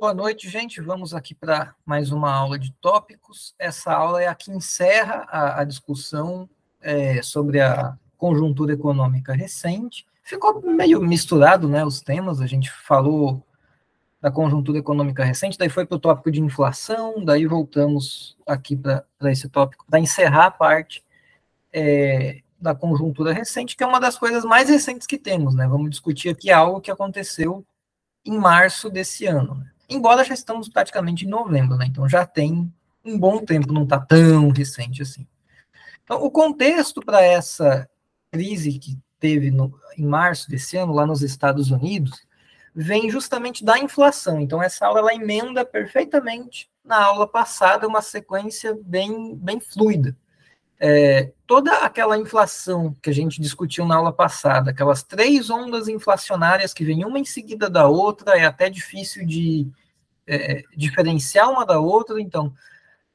Boa noite, gente. Vamos aqui para mais uma aula de tópicos. Essa aula é a que encerra a discussão sobre a conjuntura econômica recente. Ficou meio misturado, né, os temas. A gente falou da conjuntura econômica recente, daí foi para o tópico de inflação, daí voltamos aqui para esse tópico, para encerrar a parte da conjuntura recente, que é uma das coisas mais recentes que temos, né? Vamos discutir aqui algo que aconteceu em março desse ano, né? Embora já estamos praticamente em novembro, né? Então já tem um bom tempo, não está tão recente assim. Então, o contexto para essa crise que teve em março desse ano, lá nos Estados Unidos, vem justamente da inflação. Então, essa aula ela emenda perfeitamente na aula passada, uma sequência bem fluida. Toda aquela inflação que a gente discutiu na aula passada, aquelas 3 ondas inflacionárias que vêm uma em seguida da outra, é até difícil de diferenciar uma da outra. Então,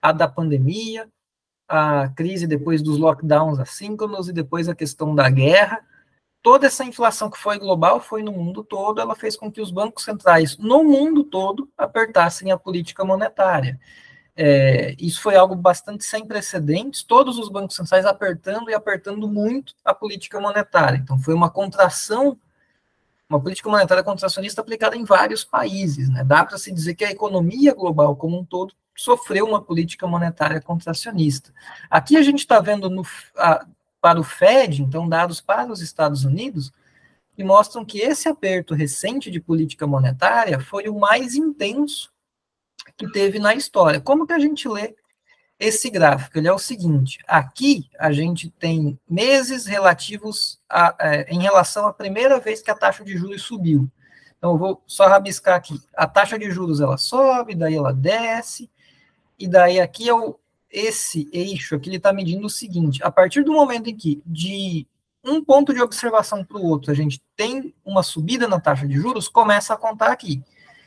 a da pandemia, a crise depois dos lockdowns assíncronos e depois a questão da guerra, toda essa inflação que foi global, foi no mundo todo, ela fez com que os bancos centrais no mundo todo apertassem a política monetária. Isso foi algo bastante sem precedentes, todos os bancos centrais apertando e apertando muito a política monetária. Então, foi uma contração, uma política monetária contracionista aplicada em vários países, né? Dá para se dizer que a economia global como um todo sofreu uma política monetária contracionista. Aqui a gente está vendo para o Fed, então dados para os Estados Unidos, que mostram que esse aperto recente de política monetária foi o mais intenso que teve na história. Como que a gente lê esse gráfico? Ele é o seguinte: aqui a gente tem meses relativos em relação à primeira vez que a taxa de juros subiu. Então, eu vou só rabiscar aqui. A taxa de juros ela sobe, daí ela desce, e daí aqui esse eixo aqui ele está medindo o seguinte: a partir do momento em que de um ponto de observação para o outro a gente tem uma subida na taxa de juros, começa a contar aqui.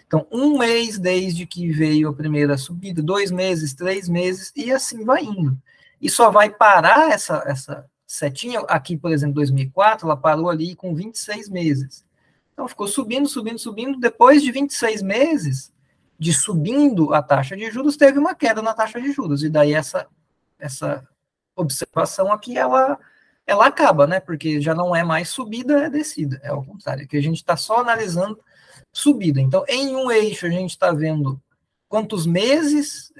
Então, 1 mês desde que veio a primeira subida, 2 meses, 3 meses, e assim vai indo. E só vai parar essa setinha, aqui, por exemplo, 2004, ela parou ali com 26 meses. Então, ficou subindo, subindo, subindo. Depois de 26 meses de subindo a taxa de juros, teve uma queda na taxa de juros. E daí essa observação aqui, ela acaba, né? Porque já não é mais subida, é descida. É o contrário, que a gente está só analisando subida. Então, em um eixo, a gente está vendo quantos meses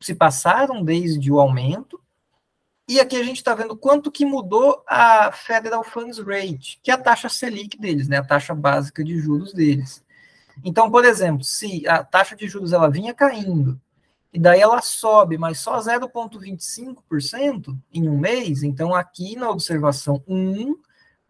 se passaram desde o aumento, e aqui a gente está vendo quanto que mudou a Federal Funds Rate, que é a taxa Selic deles, né, a taxa básica de juros deles. Então, por exemplo, se a taxa de juros ela vinha caindo, e daí ela sobe, mas só 0,25% em um mês, então aqui na observação 1,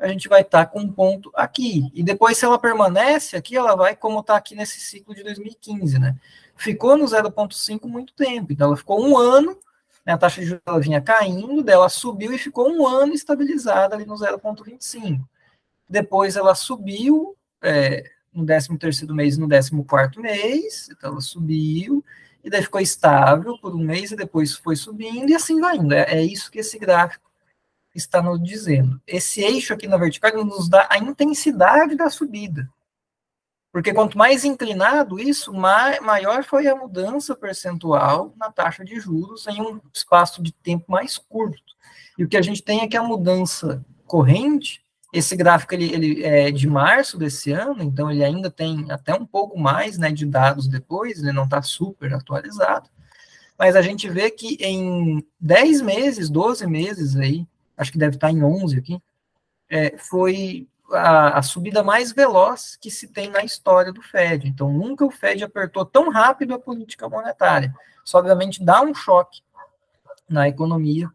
a gente vai estar com um ponto aqui. E depois, se ela permanece aqui, ela vai, como está aqui nesse ciclo de 2015, né? Ficou no 0,5 muito tempo. Então, ela ficou um ano, né, a taxa de juros ela vinha caindo, daí ela subiu e ficou um ano estabilizada ali no 0,25. Depois, ela subiu no 13º mês e no 14º mês, então ela subiu, e daí ficou estável por um mês, e depois foi subindo, e assim vai indo. É isso que esse gráfico está nos dizendo. Esse eixo aqui na vertical nos dá a intensidade da subida. Porque quanto mais inclinado isso, maior foi a mudança percentual na taxa de juros em um espaço de tempo mais curto. E o que a gente tem é que a mudança corrente, esse gráfico ele é de março desse ano, então ele ainda tem até um pouco mais, né, de dados depois, ele não está super atualizado, mas a gente vê que em 10 meses, 12 meses aí, acho que deve estar em 11 aqui, foi a subida mais veloz que se tem na história do Fed. Então, nunca o Fed apertou tão rápido a política monetária. Isso, obviamente, dá um choque na economia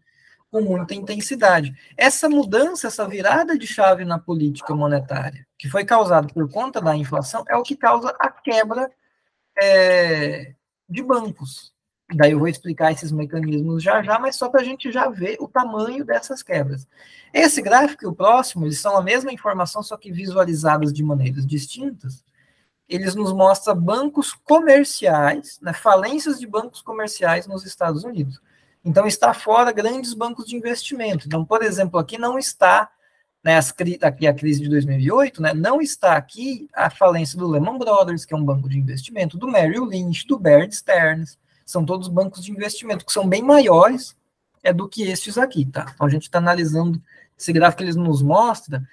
com muita intensidade. Essa mudança, essa virada de chave na política monetária, que foi causada por conta da inflação, é o que causa a quebra de bancos. Daí eu vou explicar esses mecanismos já, mas só para a gente já ver o tamanho dessas quebras. Esse gráfico e o próximo, eles são a mesma informação, só que visualizadas de maneiras distintas. Eles nos mostram bancos comerciais, né, falências de bancos comerciais nos Estados Unidos. Então, está fora grandes bancos de investimento. Então, por exemplo, aqui não está né, aqui a crise de 2008, né, não está aqui a falência do Lehman Brothers, que é um banco de investimento, do Merrill Lynch, do Bear Stearns, são todos bancos de investimento que são bem maiores do que estes aqui, tá? Então a gente está analisando, esse gráfico que eles nos mostra,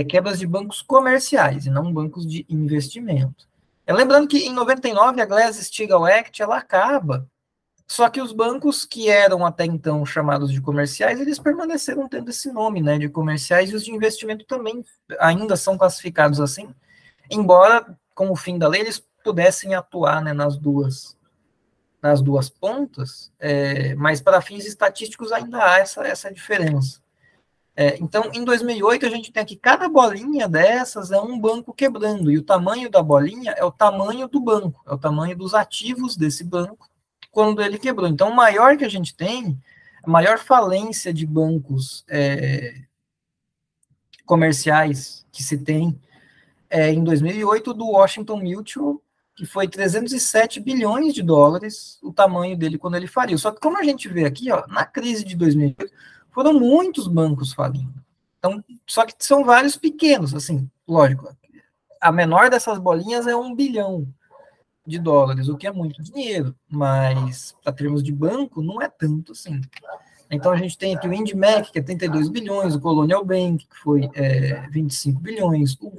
quebras de bancos comerciais e não bancos de investimento. Lembrando que em 99 a Glass-Steagall Act ela acaba, só que os bancos que eram até então chamados de comerciais, eles permaneceram tendo esse nome, né, de comerciais, e os de investimento também ainda são classificados assim, embora com o fim da lei eles pudessem atuar, né, nas duas pontas, mas para fins estatísticos ainda há essa diferença. Então, em 2008, a gente tem aqui, cada bolinha dessas é um banco quebrando, e o tamanho da bolinha é o tamanho do banco, é o tamanho dos ativos desse banco, quando ele quebrou. Então, o maior que a gente tem, a maior falência de bancos comerciais que se tem em 2008, do Washington Mutual, que foi 307 bilhões de dólares, o tamanho dele quando ele faliu. Só que como a gente vê aqui, ó, na crise de 2008, foram muitos bancos falindo. Então, só que são vários pequenos, assim, lógico. A menor dessas bolinhas é 1 bilhão de dólares, o que é muito dinheiro, mas para termos de banco, não é tanto assim. Então, a gente tem aqui o IndyMac, que é 32 bilhões, o Colonial Bank, que foi 25 bilhões, o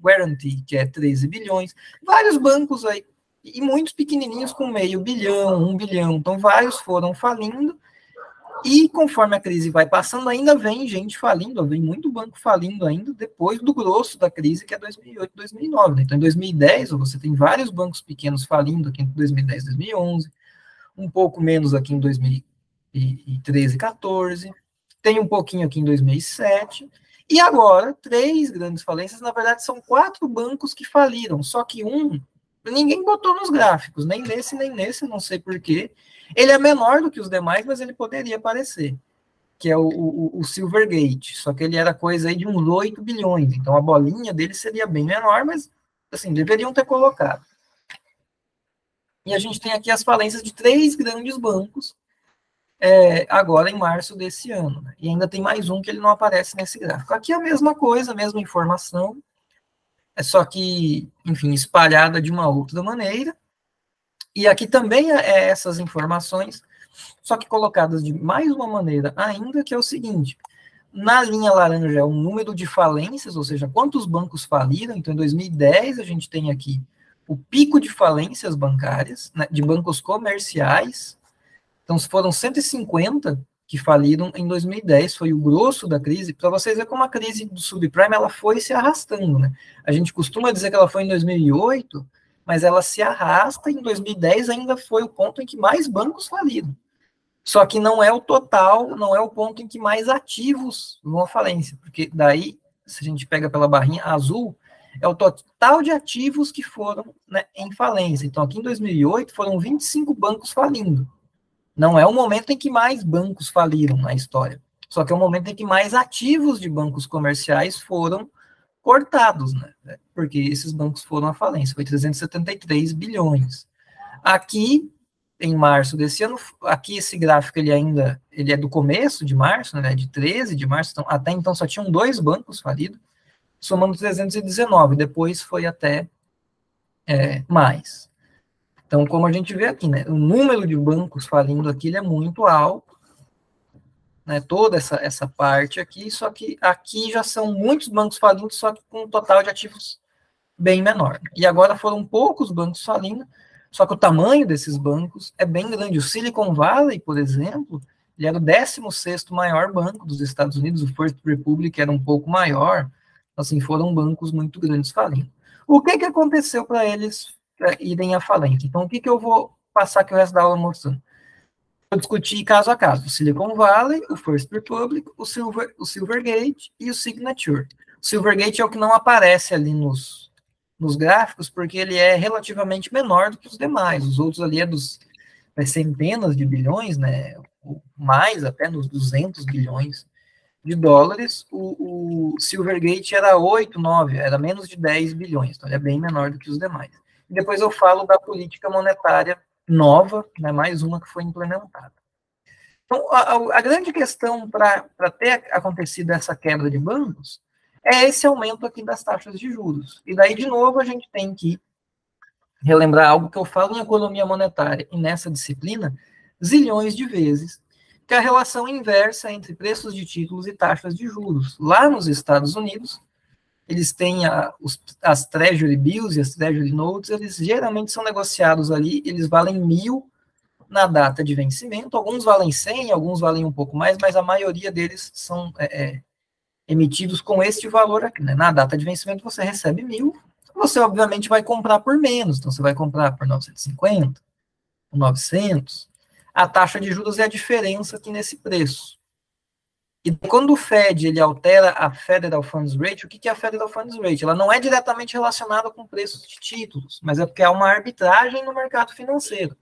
Guaranty, que é 13 bilhões, vários bancos aí, e muitos pequenininhos com meio bilhão, 1 bilhão, então vários foram falindo, e conforme a crise vai passando, ainda vem gente falindo, vem muito banco falindo ainda, depois do grosso da crise, que é 2008, 2009. Né? Então, em 2010, você tem vários bancos pequenos falindo aqui em 2010, 2011, um pouco menos aqui em 2013, 14, tem um pouquinho aqui em 2007, e agora, 3 grandes falências, na verdade, são 4 bancos que faliram, só que ninguém botou nos gráficos, nem nesse, não sei porquê. Ele é menor do que os demais, mas ele poderia aparecer, que é o Silvergate, só que ele era coisa aí de uns 8 bilhões, então a bolinha dele seria bem menor, mas, assim, deveriam ter colocado. E a gente tem aqui as falências de 3 grandes bancos, agora em março desse ano, né? E ainda tem mais um que ele não aparece nesse gráfico. Aqui é a mesma coisa, a mesma informação, só que, enfim, espalhada de uma outra maneira. E aqui também essas informações, só que colocadas de mais uma maneira ainda, que é o seguinte: na linha laranja é o número de falências, ou seja, quantos bancos faliram. Então, em 2010, a gente tem aqui o pico de falências bancárias, né, de bancos comerciais. Então, foram 150 que faliram em 2010, foi o grosso da crise, para vocês verem como a crise do subprime ela foi se arrastando. Né? A gente costuma dizer que ela foi em 2008, mas ela se arrasta, e em 2010 ainda foi o ponto em que mais bancos faliram. Só que não é o total, não é o ponto em que mais ativos vão à falência, porque daí, se a gente pega pela barrinha azul, é o total de ativos que foram, né, em falência. Então, aqui em 2008, foram 25 bancos falindo. Não é o momento em que mais bancos faliram na história, só que é o momento em que mais ativos de bancos comerciais foram cortados, né? Porque esses bancos foram à falência, foi 373 bilhões. Aqui, em março desse ano, aqui esse gráfico ele é do começo de março, né, de 13 de março, então, até então só tinham 2 bancos falidos, somando 319, depois foi até mais. Então, como a gente vê aqui, né, o número de bancos falindo aqui ele é muito alto, né, toda essa parte aqui, só que aqui já são muitos bancos falindo, só que com um total de ativos bem menor. E agora foram poucos bancos falindo, só que o tamanho desses bancos é bem grande. O Silicon Valley, por exemplo, ele era o 16º maior banco dos Estados Unidos, o First Republic era um pouco maior, assim, foram bancos muito grandes falindo. O que aconteceu para eles irem à falência? Então, o que eu vou passar aqui o resto da aula mostrando? Vou discutir caso a caso, o Silicon Valley, o First Republic, o Silvergate e o Signature. O Silvergate é o que não aparece ali nos gráficos, porque ele é relativamente menor do que os demais. Os outros ali dos centenas de bilhões, né, mais até nos 200 bilhões de dólares. O Silvergate era 8, 9, era menos de 10 bilhões, então ele é bem menor do que os demais. E depois eu falo da política monetária nova, né, mais uma que foi implementada. Então, a grande questão para ter acontecido essa quebra de bancos é esse aumento aqui das taxas de juros. E daí, de novo, a gente tem que relembrar algo que eu falo em economia monetária e nessa disciplina zilhões de vezes, que é a relação inversa entre preços de títulos e taxas de juros. Lá nos Estados Unidos, eles têm as Treasury Bills e as Treasury Notes, eles geralmente são negociados ali, eles valem 1.000 na data de vencimento, alguns valem 100, alguns valem um pouco mais, mas a maioria deles são emitidos com este valor aqui, né? Na data de vencimento você recebe 1.000, você obviamente vai comprar por menos, então você vai comprar por 950, por 900, a taxa de juros é a diferença aqui nesse preço. E quando o Fed ele altera a Federal Funds Rate, o que é a Federal Funds Rate? Ela não é diretamente relacionada com preços de títulos, mas é porque há uma arbitragem no mercado financeiro.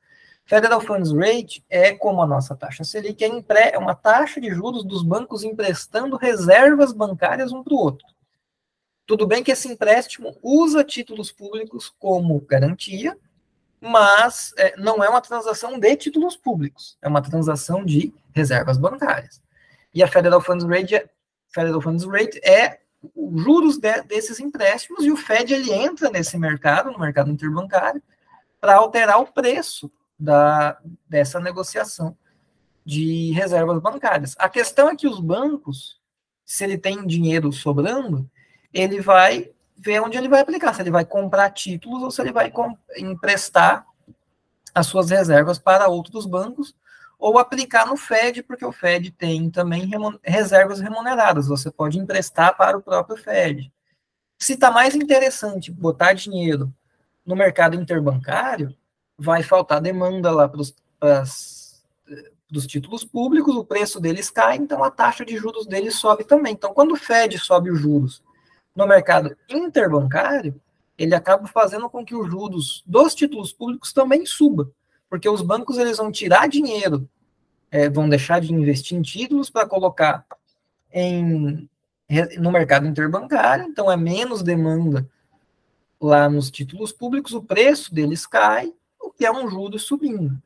Federal Funds Rate é como a nossa taxa Selic, é uma taxa de juros dos bancos emprestando reservas bancárias um para o outro. Tudo bem que esse empréstimo usa títulos públicos como garantia, mas não é uma transação de títulos públicos, é uma transação de reservas bancárias. E a Federal Funds Rate é os juros desses empréstimos, e o Fed ele entra nesse mercado, no mercado interbancário, para alterar o preço dessa negociação de reservas bancárias. A questão é que os bancos, se ele tem dinheiro sobrando, ele vai ver onde ele vai aplicar, se ele vai comprar títulos ou se ele vai emprestar as suas reservas para outros bancos, ou aplicar no Fed, porque o Fed tem também reservas remuneradas, você pode emprestar para o próprio Fed. Se está mais interessante botar dinheiro no mercado interbancário, vai faltar demanda lá para os títulos públicos, o preço deles cai, então a taxa de juros deles sobe também. Então, quando o Fed sobe os juros no mercado interbancário, ele acaba fazendo com que os juros dos títulos públicos também suba, porque os bancos eles vão tirar dinheiro, vão deixar de investir em títulos para colocar no mercado interbancário, então é menos demanda lá nos títulos públicos, o preço deles cai, o que é um juro subindo.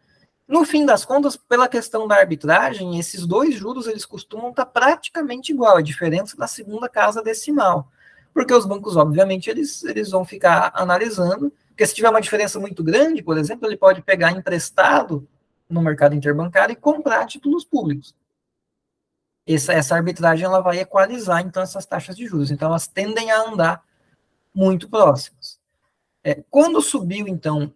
No fim das contas, pela questão da arbitragem, esses dois juros eles costumam estar praticamente igual, a diferença da segunda casa decimal. Porque os bancos, obviamente, eles vão ficar analisando, porque se tiver uma diferença muito grande, por exemplo, ele pode pegar emprestado no mercado interbancário e comprar títulos públicos. Essa arbitragem ela vai equalizar, então, essas taxas de juros. Então, elas tendem a andar muito próximas. Quando subiu, então,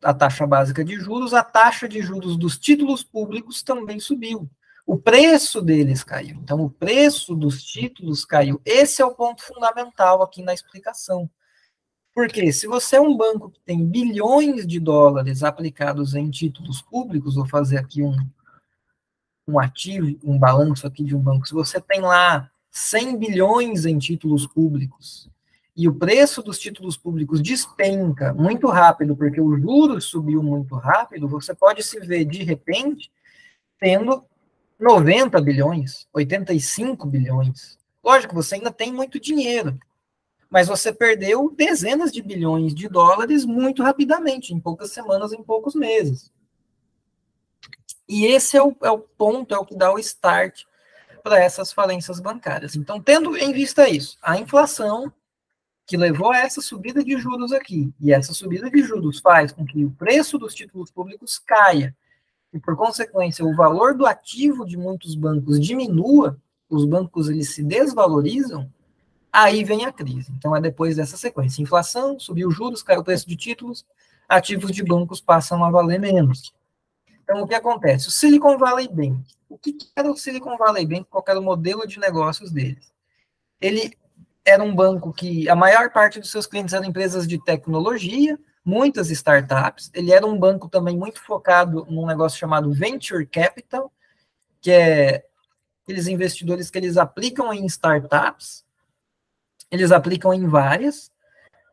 a taxa básica de juros, a taxa de juros dos títulos públicos também subiu. O preço deles caiu. Então, o preço dos títulos caiu. Esse é o ponto fundamental aqui na explicação. Porque se você é um banco que tem bilhões de dólares aplicados em títulos públicos, vou fazer aqui um ativo, um balanço aqui de um banco, se você tem lá 100 bilhões em títulos públicos, e o preço dos títulos públicos despenca muito rápido, porque o juros subiu muito rápido, você pode se ver, de repente, tendo 90 bilhões, 85 bilhões. Lógico, você ainda tem muito dinheiro, mas você perdeu dezenas de bilhões de dólares muito rapidamente, em poucas semanas, em poucos meses. E esse é o ponto, é o que dá o start para essas falências bancárias. Então, tendo em vista isso, a inflação que levou a essa subida de juros aqui, e essa subida de juros faz com que o preço dos títulos públicos caia, e por consequência o valor do ativo de muitos bancos diminua, os bancos eles se desvalorizam, aí vem a crise. Então é depois dessa sequência. Inflação, subiu os juros, caiu o preço de títulos, ativos de bancos passam a valer menos. Então o que acontece? O Silicon Valley Bank. O que era o Silicon Valley Bank? Qual era o modelo de negócios deles? Ele era um banco que a maior parte dos seus clientes eram empresas de tecnologia, muitas startups. Ele era um banco também muito focado num negócio chamado Venture Capital, que é aqueles investidores que eles aplicam em startups, eles aplicam em várias,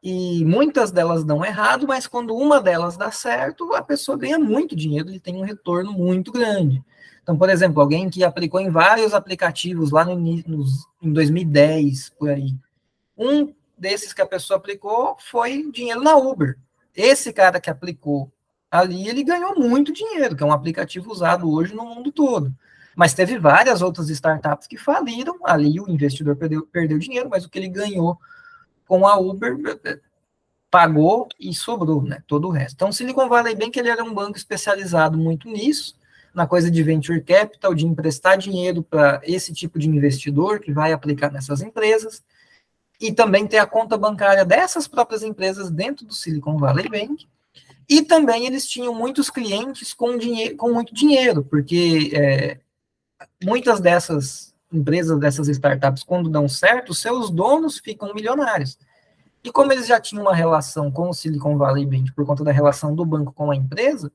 e muitas delas dão errado, mas quando uma delas dá certo, a pessoa ganha muito dinheiro, ele tem um retorno muito grande. Então, por exemplo, alguém que aplicou em vários aplicativos lá em 2010, por aí. Um desses que a pessoa aplicou foi dinheiro na Uber. Esse cara que aplicou ali, ele ganhou muito dinheiro, que é um aplicativo usado hoje no mundo todo. Mas teve várias outras startups que faliram, ali o investidor perdeu dinheiro, mas o que ele ganhou com a Uber pagou e sobrou, né, todo o resto. Então, o Silicon Valley Bank, ele era um banco especializado muito nisso, na coisa de venture capital, de emprestar dinheiro para esse tipo de investidor que vai aplicar nessas empresas, e também ter a conta bancária dessas próprias empresas dentro do Silicon Valley Bank. E também eles tinham muitos clientes com muito dinheiro, porque muitas dessas empresas, dessas startups, quando dão certo, seus donos ficam milionários. E como eles já tinham uma relação com o Silicon Valley Bank, por conta da relação do banco com a empresa,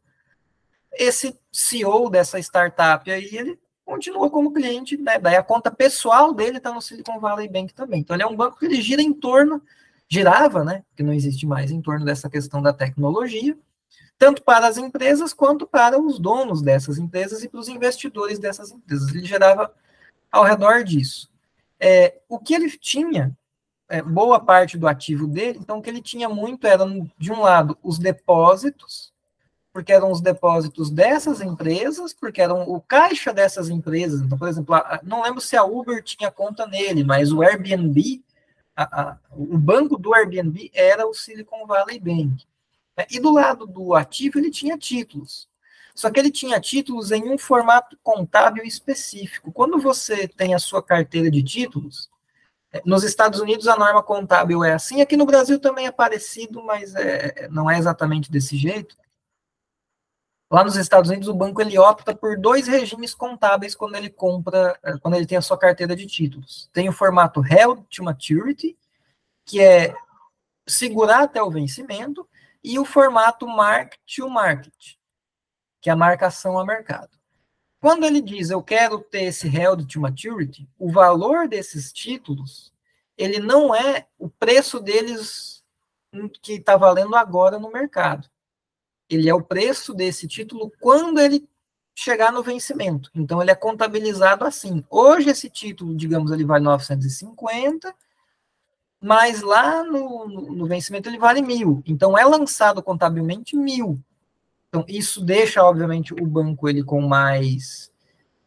esse CEO dessa startup aí, ele continua como cliente, né? Daí a conta pessoal dele está no Silicon Valley Bank também. Então ele é um banco que ele gira em torno, girava, né? Que não existe mais, em torno dessa questão da tecnologia, tanto para as empresas quanto para os donos dessas empresas e para os investidores dessas empresas. Ele girava ao redor disso. O que ele tinha, boa parte do ativo dele, então o que ele tinha muito era, de um lado, os depósitos, porque eram os depósitos dessas empresas, porque eram o caixa dessas empresas. Então, por exemplo, não lembro se a Uber tinha conta nele, mas o Airbnb, o banco do Airbnb era o Silicon Valley Bank. E do lado do ativo, ele tinha títulos. Só que ele tinha títulos em um formato contábil específico. Quando você tem a sua carteira de títulos, nos Estados Unidos a norma contábil é assim, aqui no Brasil também é parecido, mas não é exatamente desse jeito. Lá nos Estados Unidos, o banco ele opta por 2 regimes contábeis quando ele compra, quando ele tem a sua carteira de títulos. Tem o formato Held to Maturity, que é segurar até o vencimento, e o formato Mark to Market, que é a marcação a mercado. Quando ele diz, eu quero ter esse Held to Maturity, o valor desses títulos, ele não é o preço deles que está valendo agora no mercado. Ele é o preço desse título quando ele chegar no vencimento. Então, ele é contabilizado assim. Hoje, esse título, digamos, ele vale 950, mas lá no vencimento ele vale 1.000. Então, é lançado contabilmente 1.000. Então, isso deixa, obviamente, o banco ele com mais...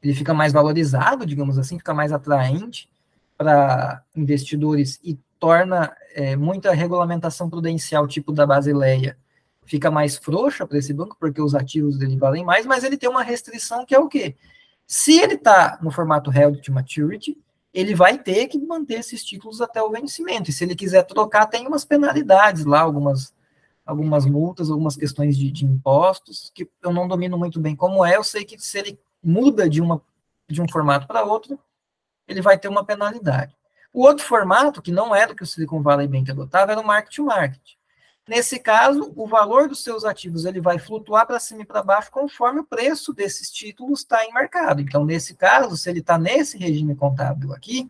Ele fica mais valorizado, digamos assim, fica mais atraente para investidores e torna muita regulamentação prudencial, tipo da Basileia, fica mais frouxa para esse banco, porque os ativos dele valem mais, mas ele tem uma restrição que é o quê? Se ele está no formato Held to Maturity, ele vai ter que manter esses títulos até o vencimento, e se ele quiser trocar, tem umas penalidades lá, algumas multas, algumas questões de impostos, que eu não domino muito bem como é, eu sei que se ele muda de um formato para outro, ele vai ter uma penalidade. O outro formato, que não era o que o Silicon Valley Bank adotava, era o Market to Market. Nesse caso, o valor dos seus ativos ele vai flutuar para cima e para baixo conforme o preço desses títulos está em mercado. Então, nesse caso, se ele está nesse regime contábil aqui,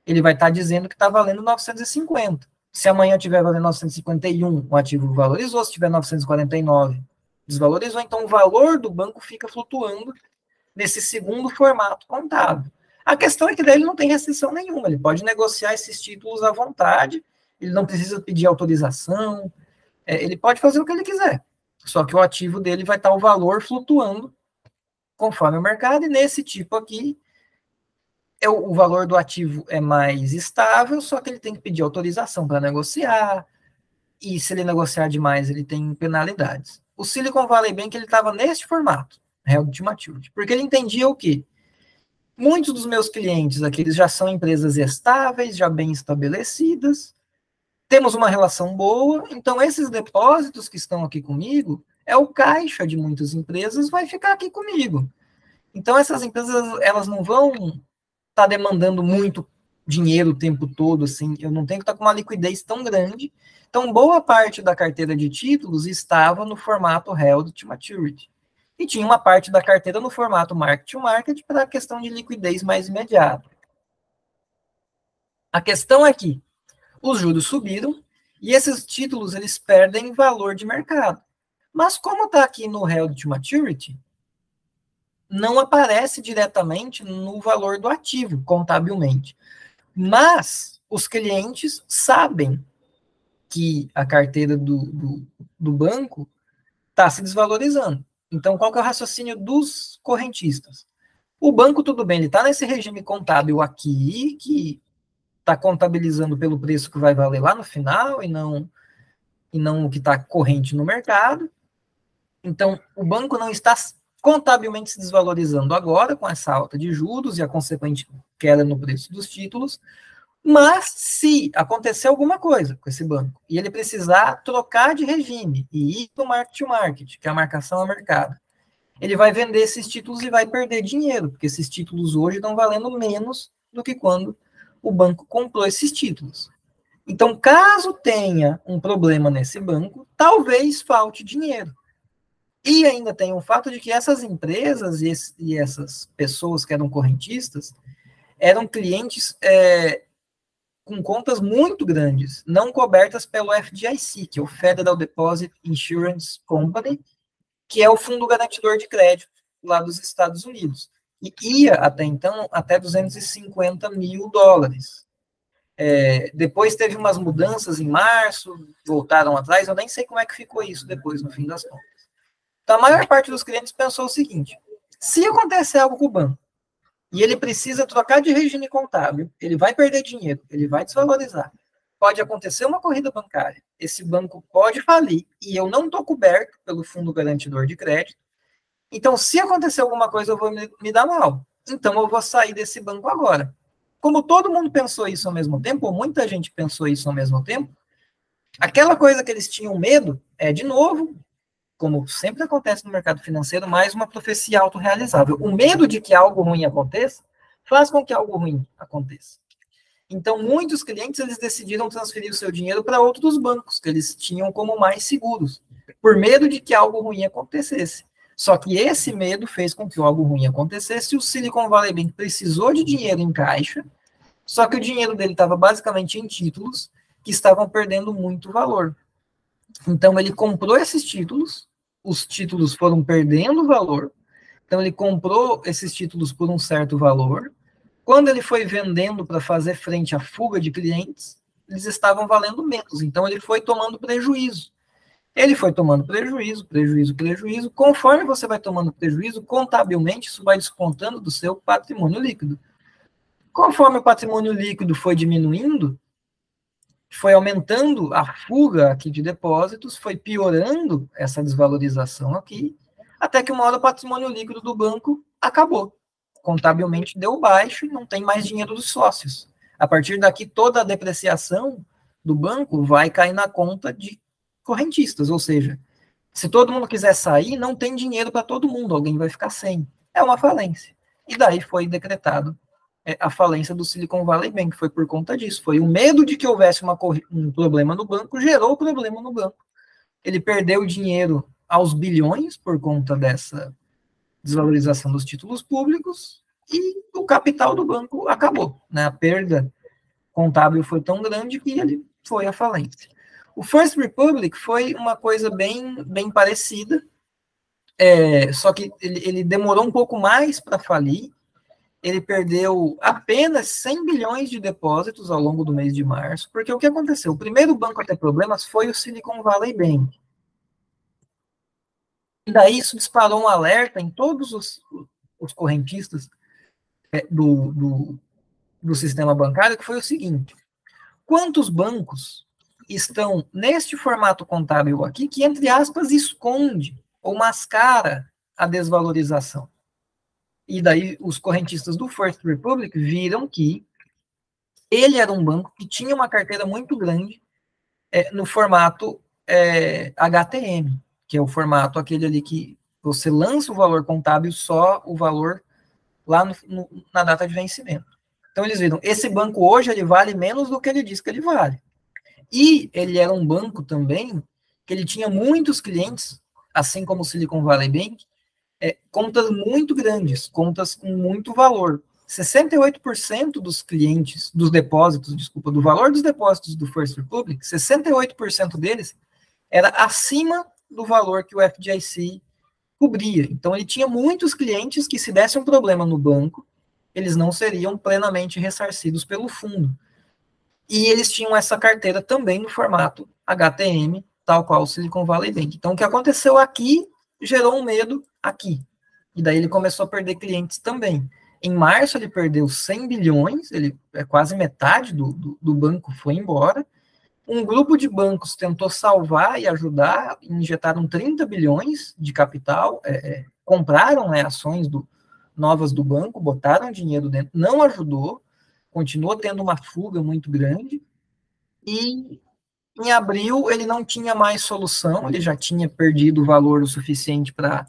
ele vai estar dizendo que está valendo 950. Se amanhã tiver valendo 951, o ativo valorizou. Se tiver 949, desvalorizou. Então, o valor do banco fica flutuando nesse segundo formato contábil. A questão é que daí ele não tem restrição nenhuma. Ele pode negociar esses títulos à vontade, ele não precisa pedir autorização, ele pode fazer o que ele quiser. Só que o ativo dele vai estar o valor flutuando conforme o mercado, e nesse tipo aqui, o valor do ativo é mais estável, só que ele tem que pedir autorização para negociar, e se ele negociar demais, ele tem penalidades. O Silicon Valley Bank, ele estava neste formato, Held to Maturity, porque ele entendia o quê? Muitos dos meus clientes aqui, eles já são empresas estáveis, já bem estabelecidas, temos uma relação boa, então esses depósitos que estão aqui comigo, o caixa de muitas empresas vai ficar aqui comigo. Então essas empresas, elas não vão estar demandando muito dinheiro o tempo todo, assim, eu não tenho que estar com uma liquidez tão grande. Então boa parte da carteira de títulos estava no formato Held to Maturity. E tinha uma parte da carteira no formato Market to Market para a questão de liquidez mais imediata. A questão é que os juros subiram e esses títulos eles perdem valor de mercado. Mas como está aqui no Held to Maturity, não aparece diretamente no valor do ativo, contabilmente. Mas os clientes sabem que a carteira do banco está se desvalorizando. Então, qual que é o raciocínio dos correntistas? O banco, tudo bem, ele está nesse regime contábil aqui, que está contabilizando pelo preço que vai valer lá no final, e não o que está corrente no mercado. Então, o banco não está contabilmente se desvalorizando agora, com essa alta de juros e a consequente queda no preço dos títulos, mas se acontecer alguma coisa com esse banco, e ele precisar trocar de regime e ir para o mark-to-market, que é a marcação a mercado, ele vai vender esses títulos e vai perder dinheiro, porque esses títulos hoje estão valendo menos do que quando o banco comprou esses títulos. Então, caso tenha um problema nesse banco, talvez falte dinheiro. E ainda tem o fato de que essas empresas e essas pessoas que eram correntistas eram clientes com contas muito grandes, não cobertas pelo FDIC, que é o Federal Deposit Insurance Company, que é o fundo garantidor de crédito lá dos Estados Unidos. E ia, até então, até 250 mil dólares. Depois teve umas mudanças em março, voltaram atrás, eu nem sei como é que ficou isso depois, no fim das contas. Então, a maior parte dos clientes pensou o seguinte: se acontecer algo com o banco, e ele precisa trocar de regime contábil, ele vai perder dinheiro, ele vai desvalorizar, pode acontecer uma corrida bancária, esse banco pode falir, e eu não estou coberto pelo fundo garantidor de crédito, então, se acontecer alguma coisa, eu vou me dar mal. Então, eu vou sair desse banco agora. Como todo mundo pensou isso ao mesmo tempo, ou muita gente pensou isso ao mesmo tempo, aquela coisa que eles tinham medo de novo, como sempre acontece no mercado financeiro, mais uma profecia autorrealizável. O medo de que algo ruim aconteça faz com que algo ruim aconteça. Então, muitos clientes eles decidiram transferir o seu dinheiro para outros bancos, que eles tinham como mais seguros, por medo de que algo ruim acontecesse. Só que esse medo fez com que algo ruim acontecesse e o Silicon Valley Bank precisou de dinheiro em caixa, só que o dinheiro dele estava basicamente em títulos que estavam perdendo muito valor. Então, ele comprou esses títulos, os títulos foram perdendo valor, então ele comprou esses títulos por um certo valor. Quando ele foi vendendo para fazer frente à fuga de clientes, eles estavam valendo menos, então ele foi tomando prejuízo. Ele foi tomando prejuízo. Conforme você vai tomando prejuízo, contabilmente, isso vai descontando do seu patrimônio líquido. Conforme o patrimônio líquido foi diminuindo, foi aumentando a fuga aqui de depósitos, foi piorando essa desvalorização aqui, até que uma hora o patrimônio líquido do banco acabou. Contabilmente deu baixo e não tem mais dinheiro dos sócios. A partir daqui, toda a depreciação do banco vai cair na conta de correntistas, ou seja, se todo mundo quiser sair, não tem dinheiro para todo mundo, alguém vai ficar sem. É uma falência. E daí foi decretado a falência do Silicon Valley Bank, foi por conta disso. Foi o medo de que houvesse um problema no banco, gerou o problema no banco. Ele perdeu dinheiro aos bilhões por conta dessa desvalorização dos títulos públicos e o capital do banco acabou. Né? A perda contábil foi tão grande que ele foi à falência. O First Republic foi uma coisa bem parecida, só que ele demorou um pouco mais para falir. Ele perdeu apenas 100 bilhões de depósitos ao longo do mês de março, porque o que aconteceu? O primeiro banco a ter problemas foi o Silicon Valley Bank. E daí isso disparou um alerta em todos os correntistas do sistema bancário, que foi o seguinte: quantos bancos estão neste formato contábil aqui, que, entre aspas, esconde ou mascara a desvalorização? E daí os correntistas do First Republic viram que ele era um banco que tinha uma carteira muito grande no formato HTM, que é o formato aquele ali que você lança o valor contábil, só o valor lá na data de vencimento. Então eles viram, esse banco hoje ele vale menos do que ele diz que ele vale. E ele era um banco também que ele tinha muitos clientes, assim como o Silicon Valley Bank, contas muito grandes, contas com muito valor. 68% dos clientes, do valor dos depósitos do First Republic, 68% deles era acima do valor que o FDIC cobria. Então, ele tinha muitos clientes que, se desse um problema no banco, eles não seriam plenamente ressarcidos pelo fundo. E eles tinham essa carteira também no formato HTM, tal qual o Silicon Valley Bank. Então, o que aconteceu aqui gerou um medo aqui. E daí ele começou a perder clientes também. Em março ele perdeu 100 bilhões, ele é quase metade do banco foi embora. Um grupo de bancos tentou salvar e ajudar, injetaram 30 bilhões de capital, compraram, né, ações novas do banco, botaram dinheiro dentro, não ajudou, continuou tendo uma fuga muito grande, e em abril ele não tinha mais solução, ele já tinha perdido o valor o suficiente para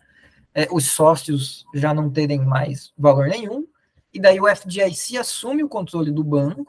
os sócios já não terem mais valor nenhum, e daí o FDIC assume o controle do banco,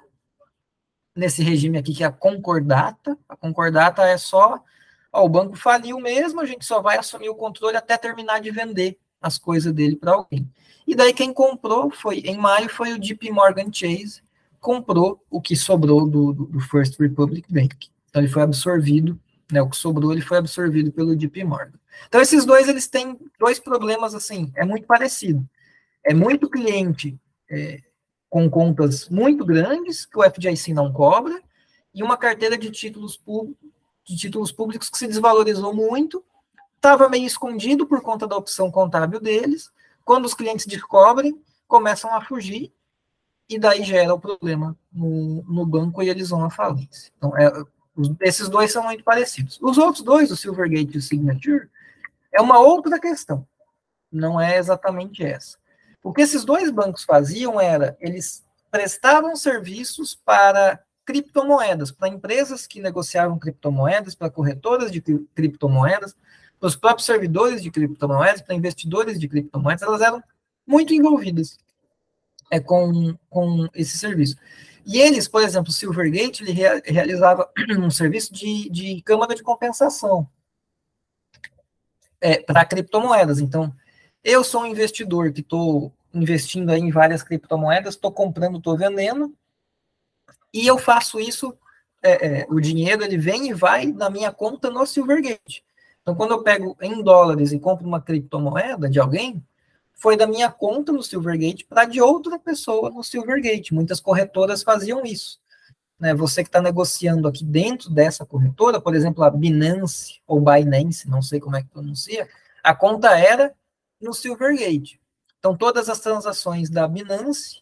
nesse regime aqui que é a concordata. A concordata é só, o banco faliu mesmo, a gente só vai assumir o controle até terminar de vender as coisas dele para alguém. E daí quem comprou em maio foi o JP Morgan Chase, comprou o que sobrou do First Republic Bank. Então ele foi absorvido, né, o que sobrou ele foi absorvido pelo JP Morgan. Então esses dois, eles têm dois problemas, assim, é muito parecido. É muito cliente com contas muito grandes, que o FDIC não cobra, e uma carteira de títulos públicos que se desvalorizou muito, estava meio escondido por conta da opção contábil deles. Quando os clientes descobrem, começam a fugir, e daí gera o problema no banco e eles vão à falência. Então, esses dois são muito parecidos. Os outros dois, o Silvergate e o Signature, é uma outra questão. Não é exatamente essa. O que esses dois bancos faziam era, eles prestavam serviços para criptomoedas, para empresas que negociavam criptomoedas, para corretoras de criptomoedas, para os próprios servidores de criptomoedas, para investidores de criptomoedas, elas eram muito envolvidas com esse serviço. E eles, por exemplo, o Silvergate, ele realizava um serviço de câmara de compensação para criptomoedas. Então, eu sou um investidor que estou investindo aí em várias criptomoedas, estou comprando, estou vendendo, e eu faço isso, o dinheiro ele vem e vai na minha conta no Silvergate. Então, quando eu pego em dólares e compro uma criptomoeda de alguém, foi da minha conta no Silvergate para de outra pessoa no Silvergate. Muitas corretoras faziam isso. Né? Você que está negociando aqui dentro dessa corretora, por exemplo, a Binance ou Binance, não sei como é que pronuncia, a conta era no Silvergate. Então, todas as transações da Binance,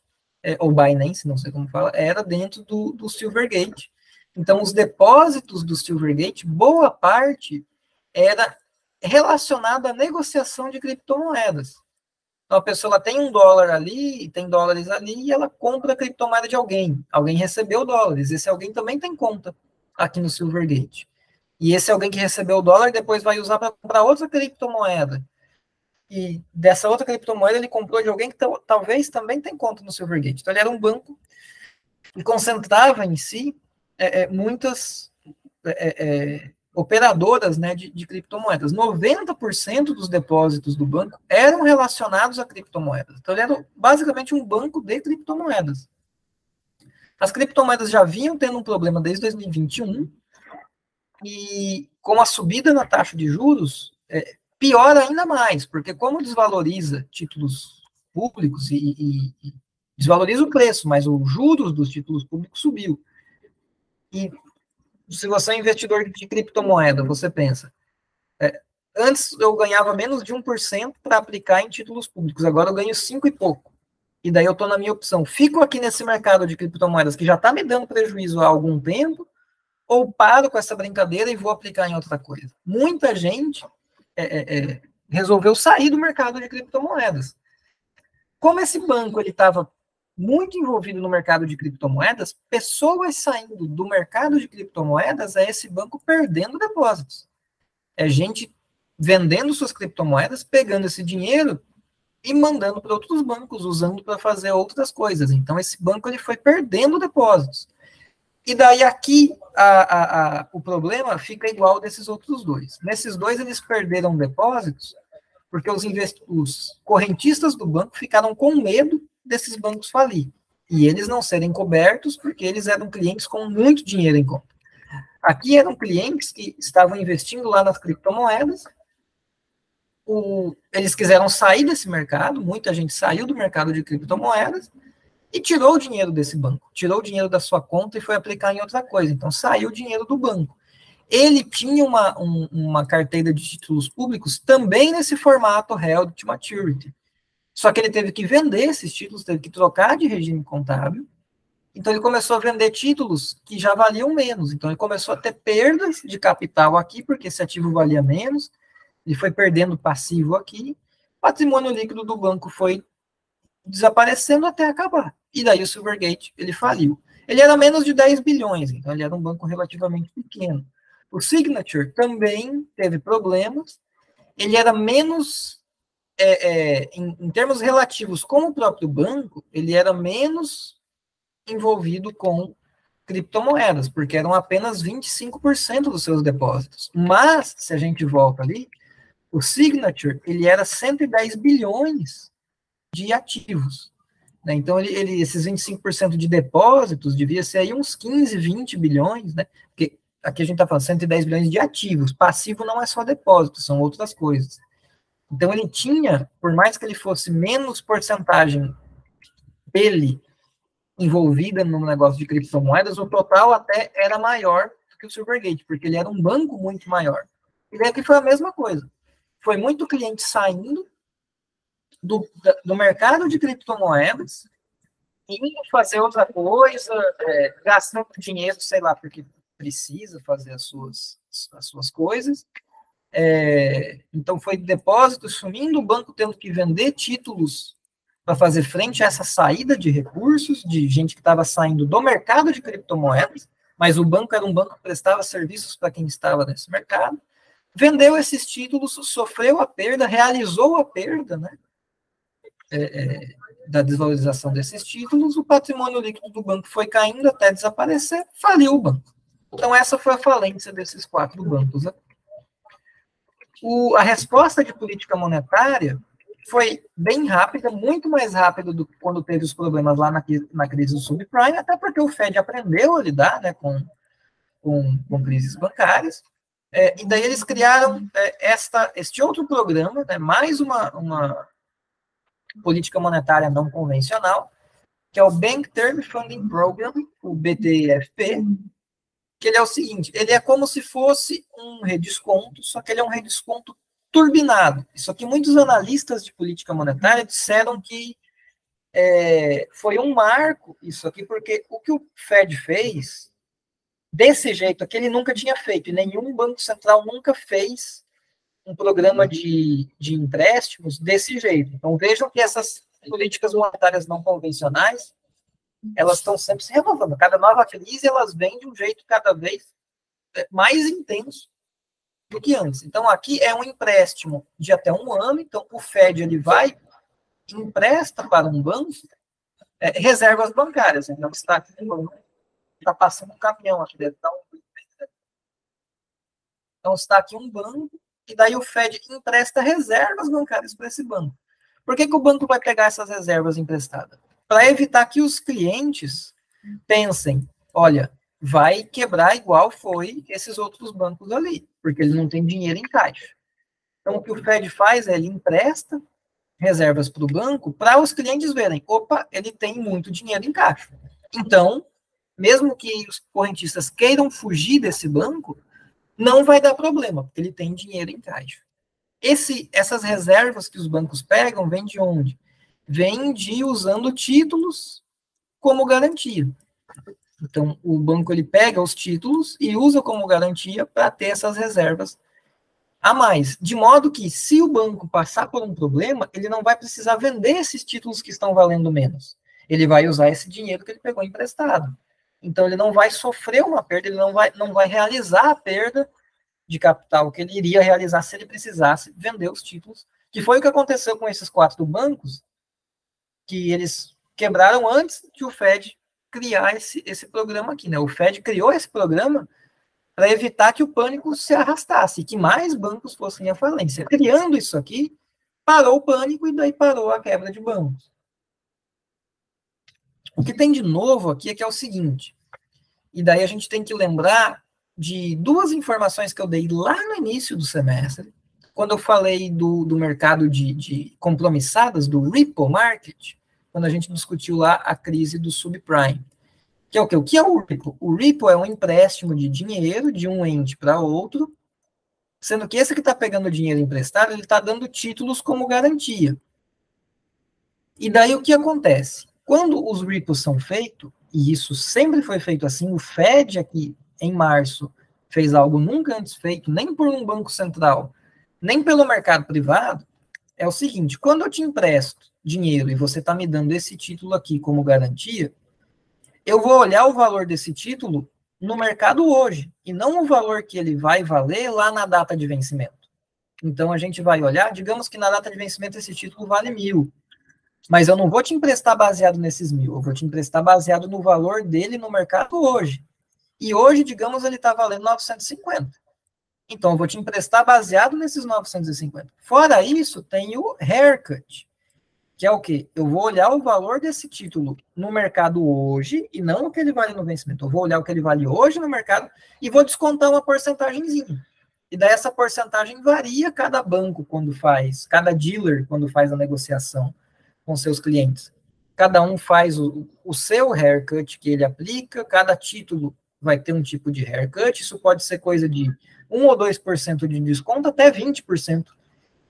ou Binance, não sei como fala, era dentro do Silvergate. Então, os depósitos do Silvergate, boa parte era relacionada à negociação de criptomoedas. Então, a pessoa tem $1 ali, tem dólares ali, e ela compra a criptomoeda de alguém. Alguém recebeu dólares. Esse alguém também tem conta aqui no Silvergate. E esse alguém que recebeu o dólar depois vai usar para comprar outra criptomoeda. E dessa outra criptomoeda ele comprou de alguém que talvez também tem conta no Silvergate. Então ele era um banco que concentrava em si muitas operadoras, né, de criptomoedas. 90% dos depósitos do banco eram relacionados a criptomoedas. Então ele era basicamente um banco de criptomoedas. As criptomoedas já vinham tendo um problema desde 2021, e com a subida na taxa de juros, piora ainda mais, porque como desvaloriza títulos públicos e desvaloriza o preço, mas os juros dos títulos públicos subiu. E se você é investidor de criptomoeda, você pensa, antes eu ganhava menos de 1% para aplicar em títulos públicos, agora eu ganho 5 e pouco. E daí eu estou na minha opção, fico aqui nesse mercado de criptomoedas que já está me dando prejuízo há algum tempo, ou paro com essa brincadeira e vou aplicar em outra coisa. Muita gente resolveu sair do mercado de criptomoedas. Como esse banco ele estava muito envolvido no mercado de criptomoedas, pessoas saindo do mercado de criptomoedas é esse banco perdendo depósitos. É gente vendendo suas criptomoedas, pegando esse dinheiro e mandando para outros bancos, usando para fazer outras coisas. Então, esse banco ele foi perdendo depósitos. E daí aqui o problema fica igual desses outros dois. Nesses dois eles perderam depósitos porque os correntistas do banco ficaram com medo desses bancos falir. E eles não serem cobertos porque eles eram clientes com muito dinheiro em conta. Aqui eram clientes que estavam investindo lá nas criptomoedas, eles quiseram sair desse mercado, muita gente saiu do mercado de criptomoedas, e tirou o dinheiro desse banco, tirou o dinheiro da sua conta e foi aplicar em outra coisa. Então, saiu o dinheiro do banco. Ele tinha uma carteira de títulos públicos também nesse formato held to maturity. Só que ele teve que vender esses títulos, teve que trocar de regime contábil. Então, ele começou a vender títulos que já valiam menos. Então, ele começou a ter perdas de capital aqui, porque esse ativo valia menos. Ele foi perdendo passivo aqui. O patrimônio líquido do banco foi desaparecendo até acabar. E daí o Silvergate, ele faliu. Ele era menos de 10 bilhões, então ele era um banco relativamente pequeno. O Signature também teve problemas. Ele era menos, em termos relativos com o próprio banco, ele era menos envolvido com criptomoedas, porque eram apenas 25% dos seus depósitos. Mas, se a gente volta ali, o Signature, ele era 110 bilhões de ativos. Né? Então, esses 25% de depósitos devia ser aí uns 15, 20 bilhões, né? Porque aqui a gente está falando 110 bilhões de ativos. Passivo não é só depósito, são outras coisas. Então, ele tinha, por mais que ele fosse menos porcentagem dele envolvida no negócio de criptomoedas, o total até era maior do que o Silvergate, porque ele era um banco muito maior. E daí aqui foi a mesma coisa. Foi muito cliente saindo do mercado de criptomoedas e fazer outra coisa, gastando dinheiro, sei lá, porque precisa fazer as suas coisas. Então, foi depósito sumindo, o banco tendo que vender títulos para fazer frente a essa saída de recursos, de gente que estava saindo do mercado de criptomoedas, mas o banco era um banco que prestava serviços para quem estava nesse mercado. Vendeu esses títulos, sofreu a perda, realizou a perda, né? Da desvalorização desses títulos, o patrimônio líquido do banco foi caindo até desaparecer, faliu o banco. Então, essa foi a falência desses 4 bancos. Né? A resposta de política monetária foi bem rápida, muito mais rápida do que quando teve os problemas lá na crise do subprime, até porque o Fed aprendeu a lidar, né, com crises bancárias. E daí eles criaram este outro programa, né, mais uma política monetária não convencional, que é o Bank Term Funding Program, o BTFP, que ele é o seguinte, ele é como se fosse um redesconto, só que ele é um redesconto turbinado. Isso aqui muitos analistas de política monetária disseram que foi um marco, isso aqui, porque o que o Fed fez, desse jeito aqui, ele nunca tinha feito, e nenhum banco central nunca fez um programa de empréstimos desse jeito. Então, vejam que essas políticas monetárias não convencionais, elas estão sempre se renovando. Cada nova crise, elas vêm de um jeito cada vez mais intenso do que antes. Então, aqui é um empréstimo de até 1 ano, então o Fed ele vai empresta para um banco reservas bancárias. Então, está passando um caminhão aqui dentro. Então, está aqui um banco, e daí o Fed empresta reservas bancárias para esse banco. Por que o banco vai pegar essas reservas emprestadas? Para evitar que os clientes pensem, olha, vai quebrar igual foi esses outros bancos ali, porque ele não tem dinheiro em caixa. Então, o que o Fed faz é ele empresta reservas para o banco para os clientes verem, opa, ele tem muito dinheiro em caixa. Então, mesmo que os correntistas queiram fugir desse banco, não vai dar problema, porque ele tem dinheiro em caixa. Essas reservas que os bancos pegam, vêm de onde? Vêm de usando títulos como garantia. Então, o banco ele pega os títulos e usa como garantia para ter essas reservas a mais. De modo que, se o banco passar por um problema, ele não vai precisar vender esses títulos que estão valendo menos. Ele vai usar esse dinheiro que ele pegou emprestado. Então, ele não vai sofrer uma perda, ele não vai realizar a perda de capital que ele iria realizar se ele precisasse vender os títulos, que foi o que aconteceu com esses 4 bancos, que eles quebraram antes de o Fed criar esse programa aqui, né? O Fed criou esse programa para evitar que o pânico se arrastasse, que mais bancos fossem à falência. Criando isso aqui, parou o pânico e daí parou a quebra de bancos. O que tem de novo aqui é que é o seguinte, e daí a gente tem que lembrar de 2 informações que eu dei lá no início do semestre, quando eu falei do mercado de compromissadas, do repo market, quando a gente discutiu lá a crise do subprime. Que é o quê? O que é o repo? O repo é um empréstimo de dinheiro de um ente para outro, sendo que esse que está pegando dinheiro emprestado, ele está dando títulos como garantia. E daí o que acontece? Quando os repos são feitos, e isso sempre foi feito assim, o Fed aqui, em março, fez algo nunca antes feito, nem por um banco central, nem pelo mercado privado, é o seguinte, quando eu te empresto dinheiro e você está me dando esse título aqui como garantia, eu vou olhar o valor desse título no mercado hoje, e não o valor que ele vai valer lá na data de vencimento. Então, a gente vai olhar, digamos que na data de vencimento esse título vale 1.000, mas eu não vou te emprestar baseado nesses 1.000, eu vou te emprestar baseado no valor dele no mercado hoje. E hoje, digamos, ele está valendo 950. Então, eu vou te emprestar baseado nesses 950. Fora isso, tem o haircut, que é o quê? Eu vou olhar o valor desse título no mercado hoje, e não o que ele vale no vencimento. Eu vou olhar o que ele vale hoje no mercado e vou descontar uma porcentagemzinha. E daí essa porcentagem varia cada banco quando faz, cada dealer quando faz a negociação com seus clientes. Cada um faz o seu haircut que ele aplica, cada título vai ter um tipo de haircut, isso pode ser coisa de 1 ou 2% de desconto até 20%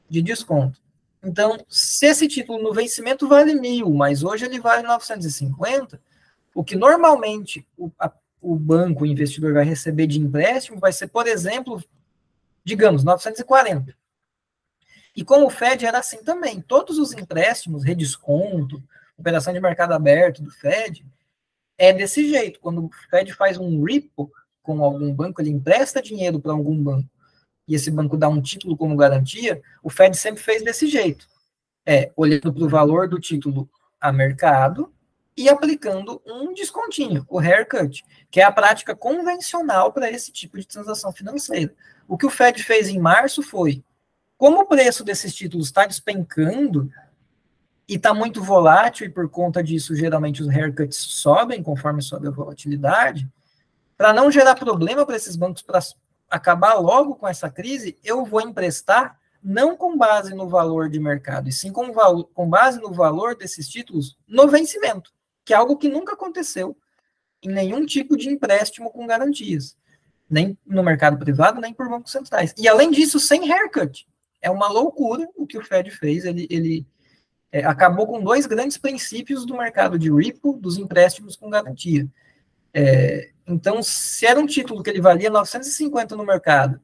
de desconto. Então, se esse título no vencimento vale 1.000, mas hoje ele vale 950, o que normalmente o banco, o investidor vai receber de empréstimo vai ser, por exemplo, digamos, 940. E com o Fed era assim também. Todos os empréstimos, redesconto, operação de mercado aberto do Fed, é desse jeito. Quando o Fed faz um repo com algum banco, ele empresta dinheiro para algum banco, e esse banco dá um título como garantia, o Fed sempre fez desse jeito. Olhando para o valor do título a mercado e aplicando um descontinho, o haircut, que é a prática convencional para esse tipo de transação financeira. O que o Fed fez em março foi, como o preço desses títulos está despencando e está muito volátil, e por conta disso, geralmente os haircuts sobem conforme sobe a volatilidade, para não gerar problema para esses bancos, para acabar logo com essa crise, eu vou emprestar não com base no valor de mercado, e sim com base no valor desses títulos no vencimento, que é algo que nunca aconteceu em nenhum tipo de empréstimo com garantias, nem no mercado privado, nem por bancos centrais. E, além disso, sem haircut. É uma loucura o que o Fed fez. Ele acabou com 2 grandes princípios do mercado de repo, dos empréstimos com garantia. Então, se era um título que ele valia 950 no mercado,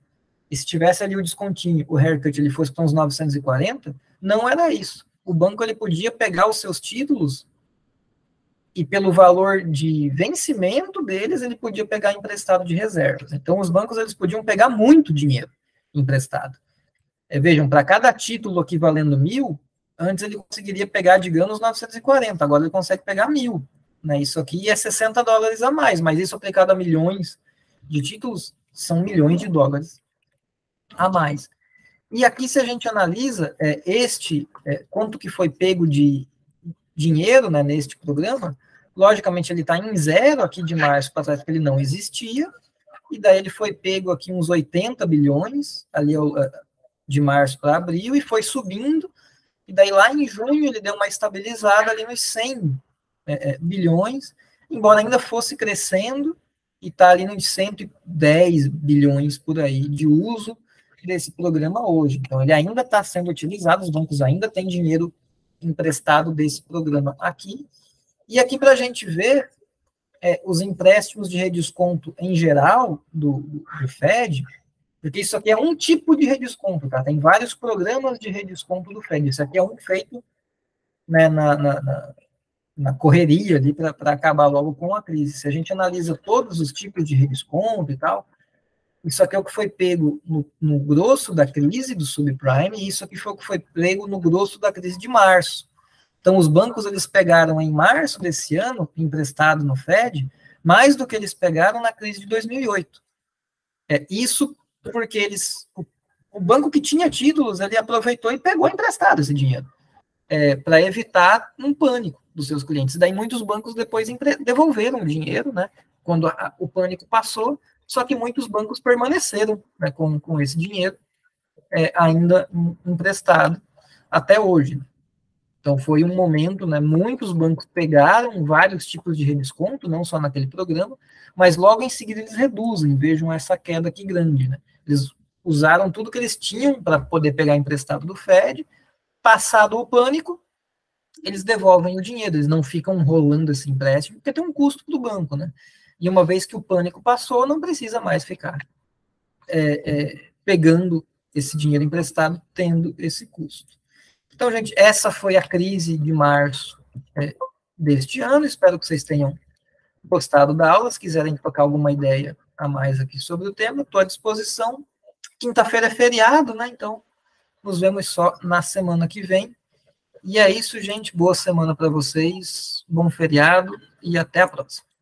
e se tivesse ali o descontinho, o haircut, ele fosse para uns 940, não era isso. O banco ele podia pegar os seus títulos e, pelo valor de vencimento deles, ele podia pegar emprestado de reservas. Então, os bancos eles podiam pegar muito dinheiro emprestado. Vejam, para cada título aqui valendo 1.000, antes ele conseguiria pegar, digamos, 940, agora ele consegue pegar 1.000. Né? Isso aqui é 60 dólares a mais, mas isso aplicado a milhões de títulos, são milhões de dólares a mais. E aqui, se a gente analisa quanto que foi pego de dinheiro, né, neste programa, logicamente ele está em zero aqui de março para trás, porque ele não existia, e daí ele foi pego aqui uns 80 bilhões, ali de março para abril, e foi subindo, e daí lá em junho ele deu uma estabilizada ali nos 100 bilhões, embora ainda fosse crescendo, e está ali nos 110 bilhões por aí de uso desse programa hoje. Então, ele ainda está sendo utilizado, os bancos ainda têm dinheiro emprestado desse programa aqui. E aqui, para a gente ver os empréstimos de redesconto em geral do Fed, porque isso aqui é um tipo de redesconto, tá? Tem vários programas de redesconto do Fed. Isso aqui é um feito, né, na correria ali para acabar logo com a crise. Se a gente analisa todos os tipos de redesconto e tal, isso aqui é o que foi pego no grosso da crise do subprime, e isso aqui foi o que foi pego no grosso da crise de março. Então, os bancos, eles pegaram em março desse ano, emprestado no Fed, mais do que eles pegaram na crise de 2008. Isso porque o banco que tinha títulos, ele aproveitou e pegou emprestado esse dinheiro, para evitar um pânico dos seus clientes. Daí, muitos bancos depois devolveram o dinheiro, né, quando o pânico passou, só que muitos bancos permaneceram, né, com esse dinheiro ainda emprestado até hoje. Então, foi um momento, né, muitos bancos pegaram vários tipos de redesconto, não só naquele programa, mas logo em seguida eles reduzem, vejam essa queda aqui grande. Né? Eles usaram tudo que eles tinham para poder pegar emprestado do Fed, passado o pânico, eles devolvem o dinheiro, eles não ficam rolando esse empréstimo, porque tem um custo para o banco, né? E uma vez que o pânico passou, não precisa mais ficar pegando esse dinheiro emprestado, tendo esse custo. Então, gente, essa foi a crise de março deste ano. Espero que vocês tenham gostado da aula. Se quiserem trocar alguma ideia a mais aqui sobre o tema, estou à disposição. Quinta-feira é feriado, né? Então, nos vemos só na semana que vem. E é isso, gente. Boa semana para vocês, bom feriado e até a próxima.